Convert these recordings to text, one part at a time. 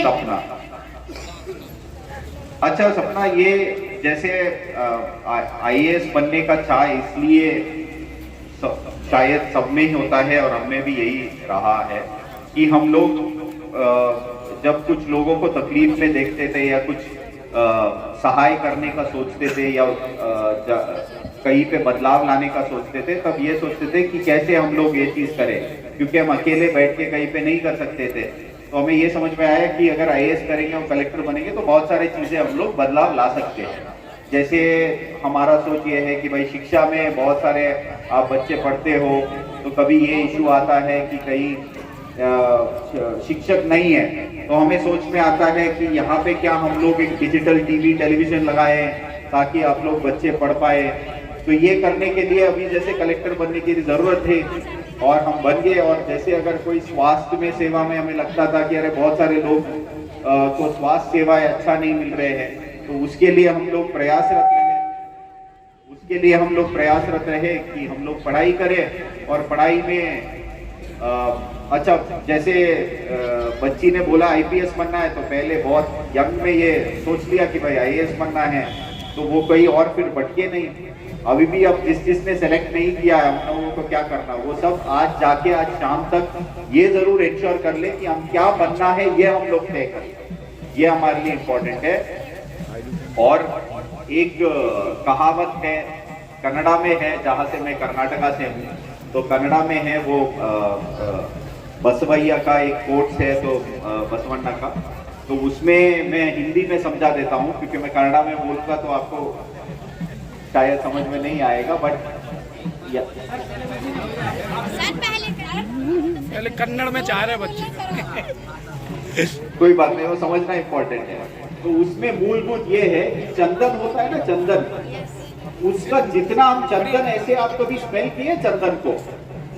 सपना। अच्छा सपना, ये जैसे आईएएस बनने का चाह इसलिए शायद सब में ही होता है और हमें भी यही रहा है कि हम लोग जब कुछ लोगों को तकलीफ में देखते थे या कुछ सहाय करने का सोचते थे या कहीं पे बदलाव लाने का सोचते थे, तब ये सोचते थे कि कैसे हम लोग ये चीज करें, क्योंकि हम अकेले बैठ के कहीं पे नहीं कर सकते थे। तो हमें ये समझ में आया कि अगर आईएएस करेंगे और कलेक्टर बनेंगे तो बहुत सारी चीजें हम लोग बदलाव ला सकते हैं। जैसे हमारा सोच ये है कि भाई शिक्षा में बहुत सारे आप बच्चे पढ़ते हो तो कभी ये इशू आता है कि कहीं शिक्षक नहीं है, तो हमें सोच में आता है कि यहाँ पे क्या हम लोग एक डिजिटल टीवी टेलीविजन लगाए ताकि आप लोग बच्चे पढ़ पाए। तो ये करने के लिए अभी जैसे कलेक्टर बनने की जरूरत है और हम बन गए। और जैसे अगर कोई स्वास्थ्य में सेवा में हमें लगता था कि अरे बहुत सारे लोग को स्वास्थ्य सेवाएं अच्छा नहीं मिल रहे हैं, तो उसके लिए हम लोग प्रयासरत रहे कि हम लोग पढ़ाई करें। और पढ़ाई में अच्छा जैसे बच्ची ने बोला आईपीएस बनना है, तो पहले बहुत यंग में ये सोच लिया कि भाई आईएएस बनना है, तो वो कहीं और फिर भटके नहीं। अभी भी अब जिसने सेलेक्ट नहीं किया है हम लोगों को क्या करना, वो सब आज जाके आज शाम तक ये जरूर इंश्योर कर ले कि हम क्या बनना है ये हम लोग तय करें। ये हमारे लिए इम्पोर्टेंट है। और एक कहावत है, कन्नड़ा में है, जहाँ से मैं कर्नाटका से हूँ, तो कन्नड़ा में है वो बसवैया का एक कोट्स है, तो बसवण्णा का, तो उसमें मैं हिंदी में समझा देता हूँ क्योंकि मैं कन्नड़ा में बोलूँगा तो आपको शायद समझ में नहीं आएगा। बट पहले कन्नड़ में चाह रहे बच्चे कोई बात नहीं, वो समझना इम्पोर्टेंट है। तो उसमें मूलभूत ये है कि चंदन होता है ना, चंदन, उसका जितना हम चंदन ऐसे आप कभी स्मेल किए चंदन को,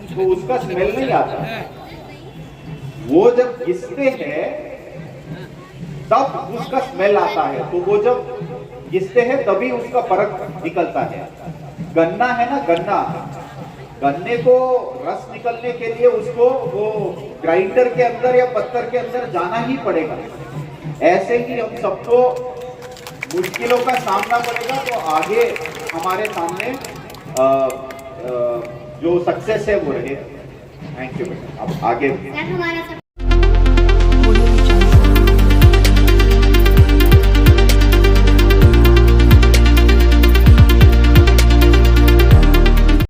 तो उसका स्मेल नहीं आता। वो जब घिसते हैं तब उसका स्मेल आता है, तो वो जब घिसते हैं तभी उसका फर्क निकलता है। गन्ना है ना, गन्ने को रस निकलने के लिए उसको वो ग्राइंडर के अंदर या पत्थर के अंदर जाना ही पड़ेगा। ऐसे ही हम सबको मुश्किलों का सामना पड़ेगा तो आगे हमारे सामने जो सक्सेस है वो रहे। Thank you. अब आगे